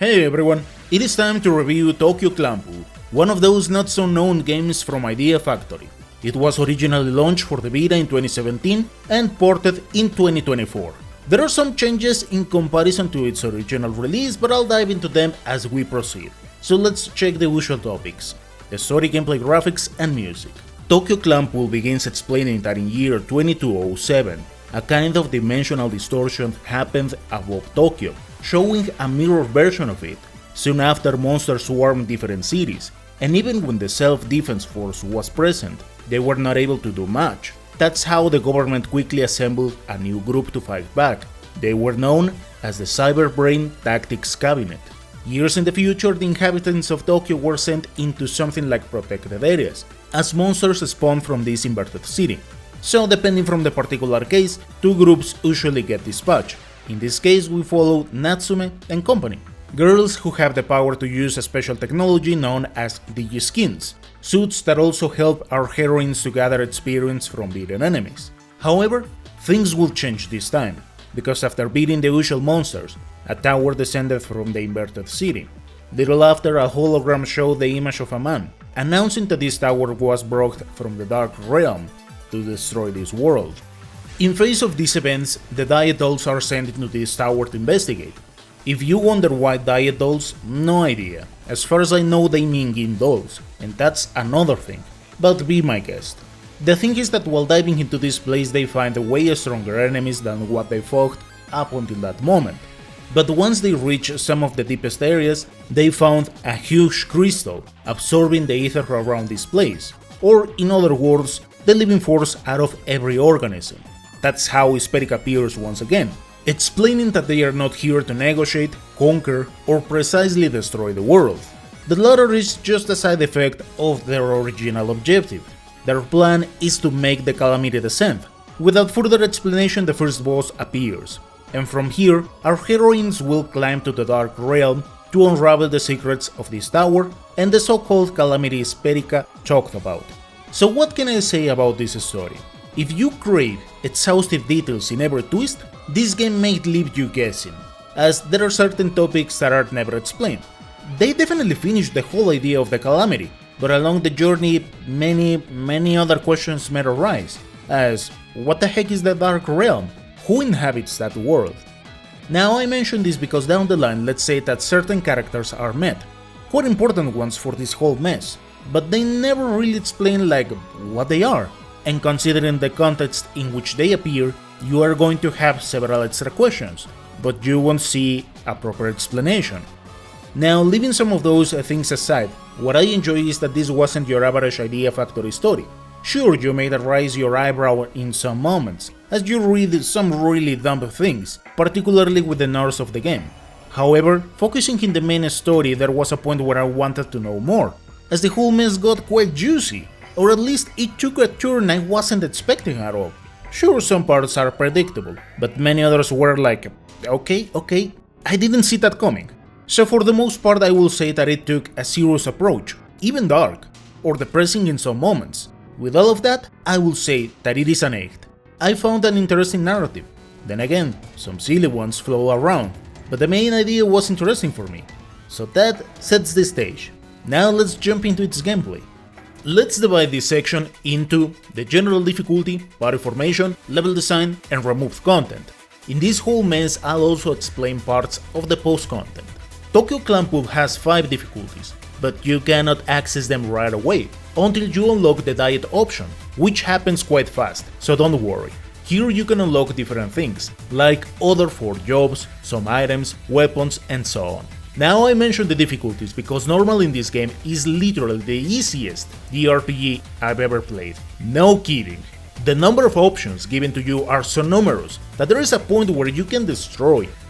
Hey everyone, it is time to review Tokyo Clanpool, one of those not so known games from Idea Factory. It was originally launched for the Vita in 2017 and ported in 2024. There are some changes in comparison to its original release, but I'll dive into them as we proceed. So let's check the usual topics: the story, gameplay, graphics, and music. Tokyo Clanpool begins explaining that in year 2207, a kind of dimensional distortion happened above Tokyo, showing a mirror version of it. Soon after, monsters swarmed different cities, and even when the self-defense force was present, they were not able to do much. That's how the government quickly assembled a new group to fight back. They were known as the Cyberbrain Tactics Cabinet. Years in the future, the inhabitants of Tokyo were sent into something like protected areas, as monsters spawned from this inverted city. So depending from the particular case, two groups usually get dispatched. In this case, we follow Natsume and company, girls who have the power to use a special technology known as Digi-Skins, suits that also help our heroines to gather experience from beating enemies. However, things will change this time, because after beating the usual monsters, a tower descended from the inverted city. Little after, a hologram showed the image of a man, announcing that this tower was brought from the Dark Realm to destroy this world. In face of these events, the Diet Dolls are sent into this tower to investigate. If you wonder why Diet Dolls, no idea. As far as I know, they mean game dolls, and that's another thing. But be my guest. The thing is that while diving into this place, they find way stronger enemies than what they fought up until that moment. But once they reach some of the deepest areas, they found a huge crystal absorbing the ether around this place, or in other words, the living force out of every organism. That's how Spirit appears once again, explaining that they are not here to negotiate, conquer, or precisely destroy the world. The latter is just a side effect of their original objective. Their plan is to make the Calamity descend. Without further explanation, the first boss appears, and from here, our heroines will climb to the Dark Realm to unravel the secrets of this tower and the so-called Calamity Sperica talked about. So what can I say about this story? If you crave exhaustive details in every twist, this game may leave you guessing, as there are certain topics that are never explained. They definitely finish the whole idea of the Calamity, but along the journey many other questions may arise, as what the heck is the Dark Realm? Who inhabits that world? Now I mention this because down the line, let's say that certain characters are met, quite important ones for this whole mess, but they never really explain like what they are. And considering the context in which they appear, you are going to have several extra questions, but you won't see a proper explanation. Now, leaving some of those things aside, what I enjoy is that this wasn't your average Idea Factory story. Sure, you may raise your eyebrow in some moments, as you read some really dumb things, particularly with the nerds of the game. However, focusing in the main story, there was a point where I wanted to know more, as the whole mess got quite juicy. Or at least it took a turn I wasn't expecting at all. Sure, some parts are predictable, but many others were like, okay, I didn't see that coming. So for the most part I will say that it took a serious approach, even dark, or depressing in some moments. With all of that, I will say that it is an 8. I found an interesting narrative. Then again, some silly ones flow around, but the main idea was interesting for me. So that sets the stage. Now let's jump into its gameplay. Let's divide this section into the general difficulty, party formation, level design, and removed content. In this whole mess, I'll also explain parts of the post-content. Tokyo Clanpool has 5 difficulties, but you cannot access them right away until you unlock the diet option, which happens quite fast, so don't worry. Here you can unlock different things, like other 4 jobs, some items, weapons, and so on. Now I mention the difficulties because normal in this game is literally the easiest DRPG I've ever played. No kidding. The number of options given to you are so numerous that there is a point where you can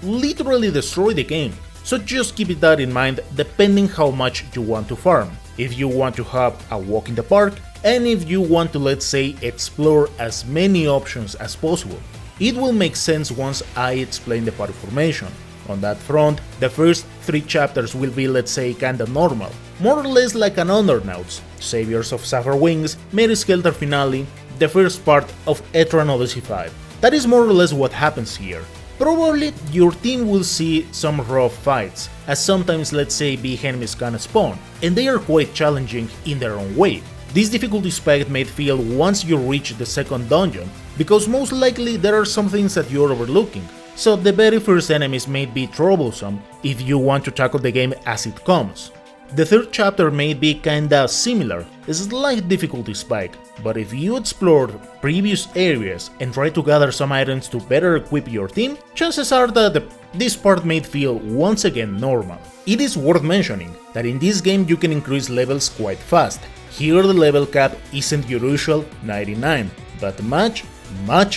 literally destroy the game. So just keep that in mind depending how much you want to farm. If you want to have a walk in the park, and if you want to, let's say, explore as many options as possible. It will make sense once I explain the party formation. On that front, the first 3 chapters will be, let's say, kinda normal, more or less like an Undernauts, Saviors of Sapphire Wings, Mary Skelter Finale, the first part of Etran Odyssey 5. That is more or less what happens here. Probably your team will see some rough fights, as sometimes let's say big enemies can spawn, and they are quite challenging in their own way. This difficulty spike may feel once you reach the second dungeon, because most likely there are some things that you're overlooking, so the very first enemies may be troublesome if you want to tackle the game as it comes. The third chapter may be kinda similar, a slight difficulty spike, but if you explored previous areas and try to gather some items to better equip your team, chances are that this part may feel once again normal. It is worth mentioning that in this game you can increase levels quite fast. Here the level cap isn't your usual 99, but much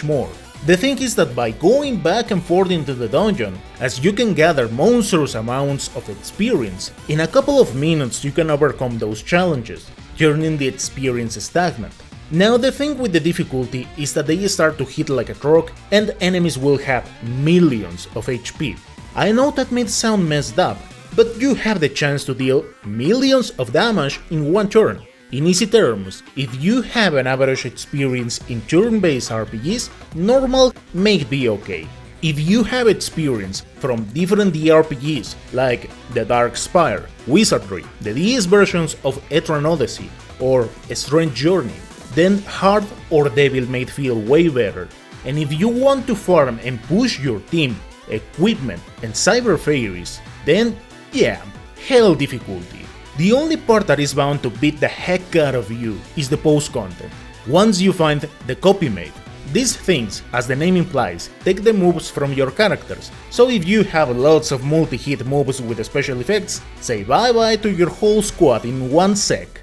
more. The thing is that by going back and forth into the dungeon, as you can gather monstrous amounts of experience, in a couple of minutes you can overcome those challenges, turning the experience stagnant. Now the thing with the difficulty is that they start to hit like a truck and enemies will have millions of HP. I know that may sound messed up, but you have the chance to deal millions of damage in one turn. In easy terms, if you have an average experience in turn-based RPGs, normal may be okay. If you have experience from different DRPGs like The Dark Spire, Wizardry, the DS versions of Etran Odyssey, or A Strange Journey, then Hard or Devil may feel way better. And if you want to farm and push your team, equipment, and cyber fairies, then yeah, hell difficulty. The only part that is bound to beat the heck out of you is the post-content. Once you find the copy mate, these things, as the name implies, take the moves from your characters, so if you have lots of multi-hit moves with special effects, say bye bye to your whole squad in 1 sec.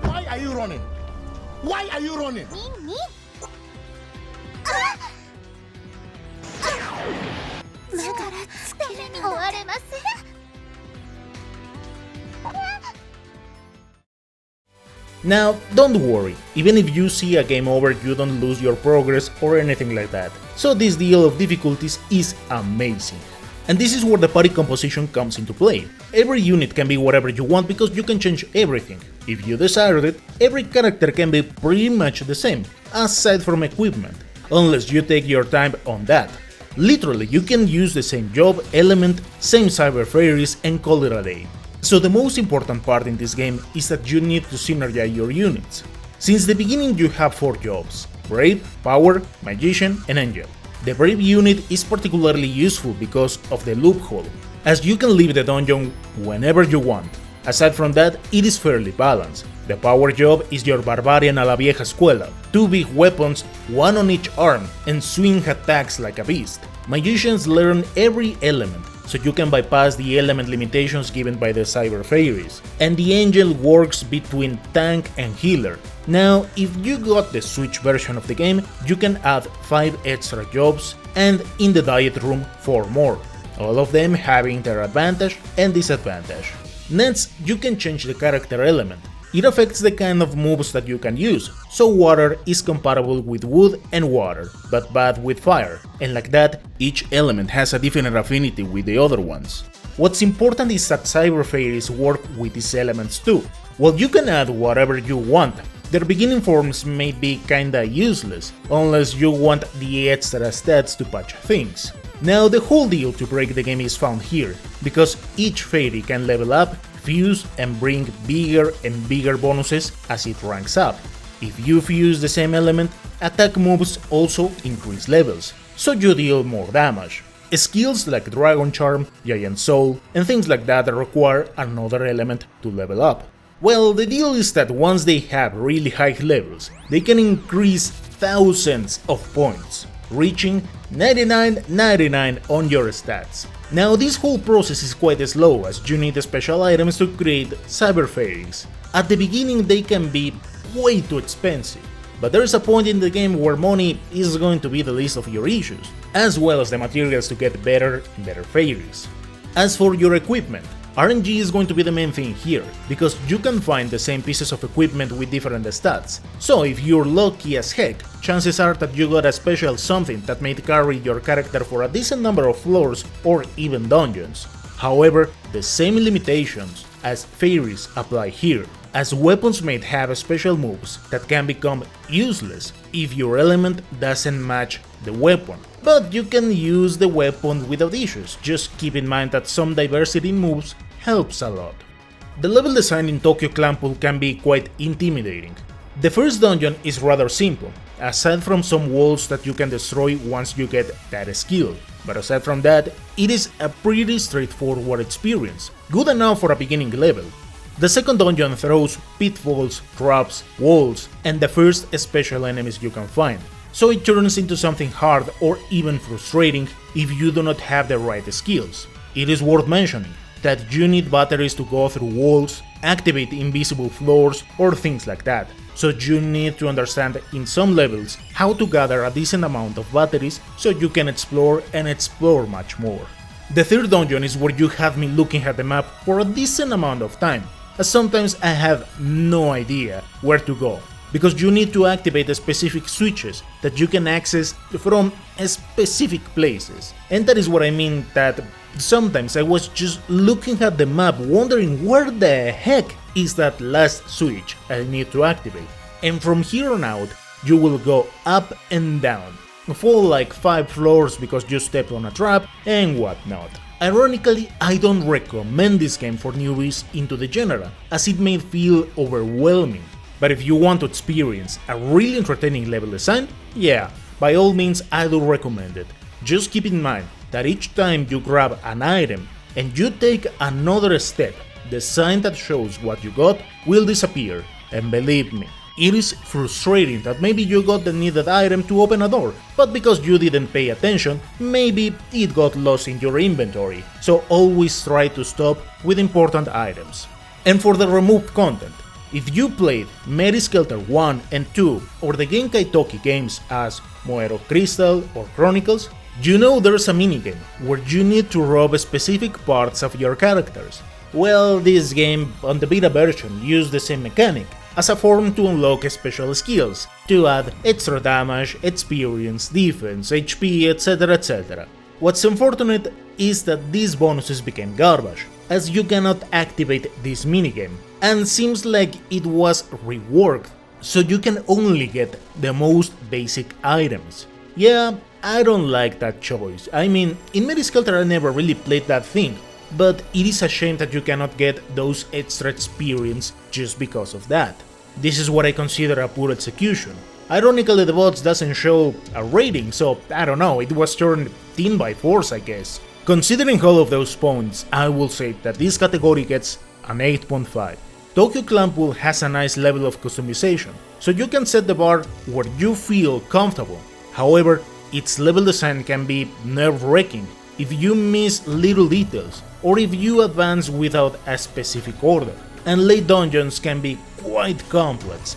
Why are you running? Why are you running? Now, don't worry, even if you see a game over you don't lose your progress or anything like that, so this deal of difficulties is amazing. And this is where the party composition comes into play. Every unit can be whatever you want because you can change everything. If you desire it, every character can be pretty much the same, aside from equipment, unless you take your time on that. Literally, you can use the same job, element, same cyber fairies and call it a day. So the most important part in this game is that you need to synergize your units. Since the beginning you have 4 jobs: Brave, Power, Magician and Angel. The Brave unit is particularly useful because of the loophole, as you can leave the dungeon whenever you want. Aside from that, it is fairly balanced. The Power job is your Barbarian a la vieja escuela, 2 big weapons, 1 on each arm, and swing attacks like a beast. Magicians learn every element, so you can bypass the element limitations given by the cyber fairies, and the Angel works between tank and healer. Now, if you got the Switch version of the game, you can add 5 extra jobs, and in the Diet Room 4 more, all of them having their advantage and disadvantage. Next, you can change the character element. It affects the kind of moves that you can use, so water is compatible with wood and water, but bad with fire, and like that, each element has a different affinity with the other ones. What's important is that cyber fairies work with these elements too. While you can add whatever you want, their beginning forms may be kinda useless, unless you want the extra stats to patch things. Now the whole deal to break the game is found here, because each fairy can level up, fuse and bring bigger and bigger bonuses as it ranks up. If you fuse the same element, attack moves also increase levels, so you deal more damage. Skills like Dragon Charm, Giant Soul, and things like that require another element to level up. Well, the deal is that once they have really high levels, they can increase thousands of points, reaching 99.99 on your stats. Now this whole process is quite slow, as you need special items to create cyber fairies. At the beginning they can be way too expensive, but there is a point in the game where money is going to be the least of your issues, as well as the materials to get better and better fairies. As for your equipment, RNG is going to be the main thing here, because you can find the same pieces of equipment with different stats. So if you're lucky as heck, chances are that you got a special something that may carry your character for a decent number of floors or even dungeons. However, the same limitations as fairies apply here. as weapons may have special moves that can become useless if your element doesn't match the weapon, but you can use the weapon without issues. Just keep in mind that some diversity in moves helps a lot. The level design in Tokyo Clanpool can be quite intimidating. The first dungeon is rather simple, aside from some walls that you can destroy once you get that skill, but aside from that, it is a pretty straightforward experience, good enough for a beginning level. The second dungeon throws pitfalls, traps, walls, and the first special enemies you can find, so it turns into something hard or even frustrating if you do not have the right skills. It is worth mentioning that you need batteries to go through walls, activate invisible floors, or things like that, so you need to understand in some levels how to gather a decent amount of batteries so you can explore and explore much more. The third dungeon is where you have me looking at the map for a decent amount of time, as sometimes I have no idea where to go, because you need to activate specific switches that you can access from specific places. And that is what I mean, that sometimes I was just looking at the map wondering where the heck is that last switch I need to activate. And from here on out, you will go up and down, fall like 5 floors because you stepped on a trap and whatnot. Ironically, I don't recommend this game for newbies into the genre, as it may feel overwhelming. But if you want to experience a really entertaining level design, yeah, by all means I do recommend it. Just keep in mind that each time you grab an item and you take another step, the sign that shows what you got will disappear, and believe me, it is frustrating that maybe you got the needed item to open a door, but because you didn't pay attention, maybe it got lost in your inventory, so always try to stop with important items. And for the removed content, if you played Meriskelter 1 and 2 or the Genkai Toki games as Moero Crystal or Chronicles, you know there's a minigame where you need to rob specific parts of your characters. Well, this game on the beta version used the same mechanic, as a form to unlock special skills, to add extra damage, experience, defense, HP, etc. What's unfortunate is that these bonuses became garbage, as you cannot activate this minigame, and seems like it was reworked, so you can only get the most basic items. Yeah, I don't like that choice. I mean, in Meriskelter I never really played that thing, but it is a shame that you cannot get those extra experience just because of that. This is what I consider a poor execution. Ironically, the bots doesn't show a rating, so I don't know, it was turned teen by force, I guess. Considering all of those points, I will say that this category gets an 8.5. Tokyo Clanpool has a nice level of customization, so you can set the bar where you feel comfortable. However, its level design can be nerve-wracking if you miss little details, or if you advance without a specific order, and late dungeons can be quite complex.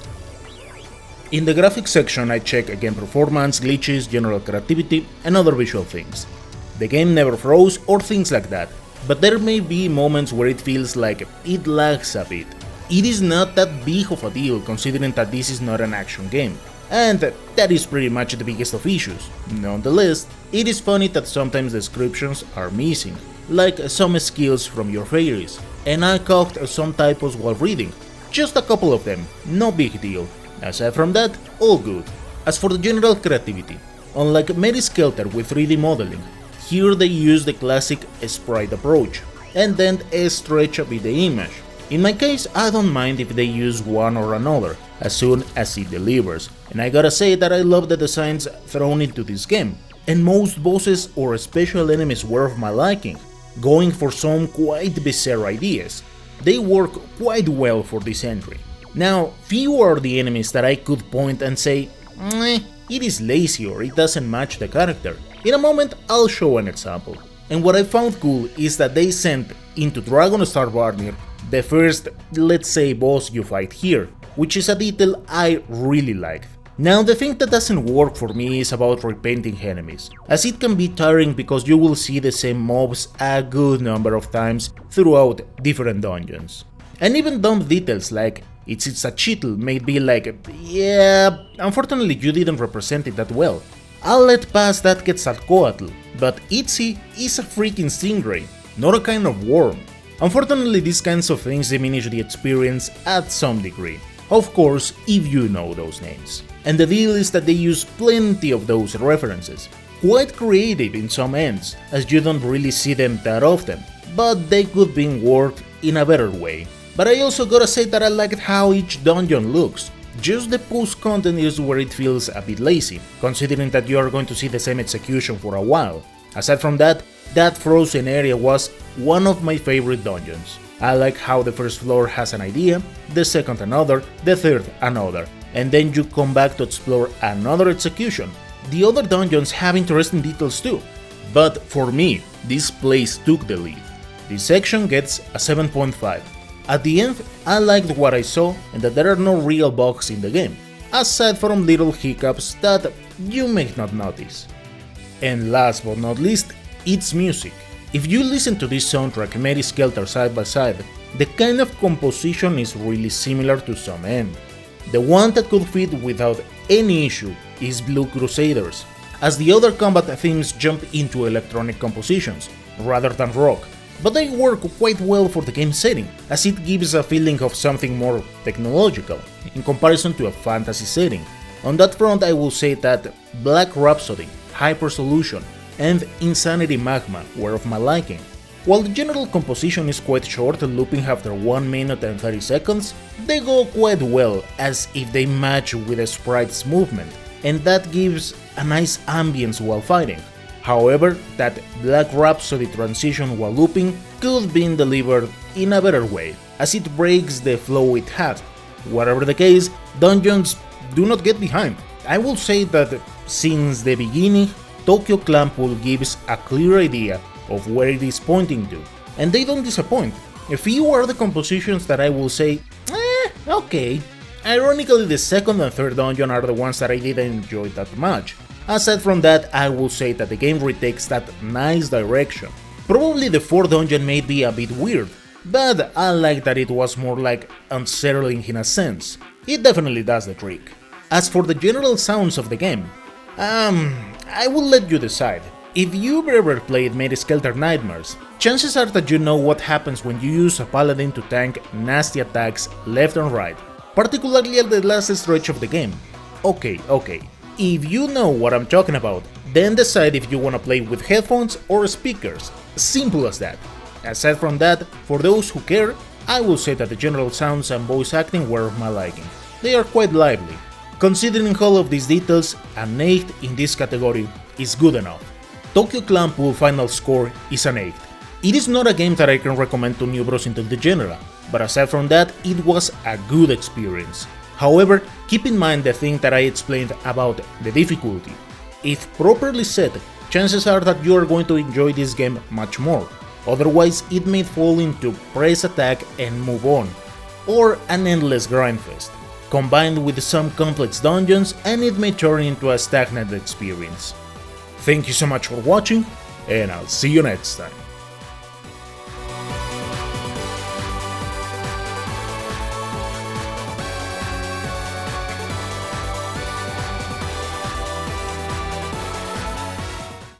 In the graphics section I check again performance, glitches, general creativity, and other visual things. The game never froze or things like that, but there may be moments where it feels like it lags a bit. It is not that big of a deal considering that this is not an action game, and that is pretty much the biggest of issues. Nonetheless, it is funny that sometimes descriptions are missing, like some skills from your fairies, and I caught some typos while reading. Just a couple of them, no big deal. Aside from that, all good. As for the general creativity, unlike Meriskelter with 3D modeling, here they use the classic sprite approach, and then stretch a bit the image. In my case, I don't mind if they use one or another, as soon as it delivers, and I gotta say that I love the designs thrown into this game, and most bosses or special enemies were of my liking, going for some quite bizarre ideas. They work quite well for this entry. Now, few are the enemies that I could point and say, it is lazy or it doesn't match the character. In a moment, I'll show an example. And what I found cool is that they sent into Dragonstar Varnir the first, let's say, boss you fight here, which is a detail I really liked. Now, the thing that doesn't work for me is about repainting enemies, as it can be tiring because you will see the same mobs a good number of times throughout different dungeons. And even dumb details like it's a cheetle may be like, yeah, unfortunately you didn't represent it that well. I'll let pass that Quetzalcoatl, but Itzy is a freaking stingray, not a kind of worm. Unfortunately, these kinds of things diminish the experience at some degree. Of course, if you know those names. And the deal is that they use plenty of those references. Quite creative in some ends, as you don't really see them that often, but they could be worked in a better way. But I also gotta say that I liked how each dungeon looks. Just the post-content is where it feels a bit lazy, considering that you are going to see the same execution for a while. Aside from that, that frozen area was one of my favorite dungeons. I like how the first floor has an idea, the second another, the third another, and then you come back to explore another execution. The other dungeons have interesting details too, but for me, this place took the lead. This section gets a 7.5. At the end, I liked what I saw and that there are no real bugs in the game, aside from little hiccups that you may not notice. And last but not least, its music. If you listen to this soundtrack Mary Skelter side by side, the kind of composition is really similar to some end. The one that could fit without any issue is Blue Crusaders, as the other combat themes jump into electronic compositions, rather than rock, but they work quite well for the game setting, as it gives a feeling of something more technological, in comparison to a fantasy setting. On that front, I will say that Black Rhapsody, Hyper Solution, and Insanity Magma were of my liking. While the general composition is quite short, looping after 1 minute and 30 seconds, they go quite well as if they match with the sprite's movement, and that gives a nice ambience while fighting. However, that Black Rhapsody transition while looping could be delivered in a better way, as it breaks the flow it had. Whatever the case, dungeons do not get behind. I will say that since the beginning, Tokyo Clanpool gives a clear idea of where it is pointing to, and they don't disappoint. A few are the compositions that I will say, okay. Ironically, the second and third dungeon are the ones that I didn't enjoy that much. Aside from that, I will say that the game retakes that nice direction. Probably the fourth dungeon may be a bit weird, but I like that it was more like unsettling in a sense. It definitely does the trick. As for the general sounds of the game, I will let you decide. If you've ever played Mary Skelter Nightmares, chances are that you know what happens when you use a paladin to tank nasty attacks left and right, particularly at the last stretch of the game. Okay, if you know what I'm talking about, then decide if you wanna play with headphones or speakers, simple as that. Aside from that, for those who care, I will say that the general sounds and voice acting were of my liking. They are quite lively. Considering all of these details, an 8 in this category is good enough. Tokyo Clanpool final score is an 8. It is not a game that I can recommend to newbies into the genre, but aside from that, it was a good experience. However, keep in mind the thing that I explained about the difficulty. If properly set, chances are that you are going to enjoy this game much more. Otherwise, it may fall into press attack and move on, or an endless grindfest, combined with some complex dungeons, and it may turn into a stagnant experience. Thank you so much for watching, and I'll see you next time.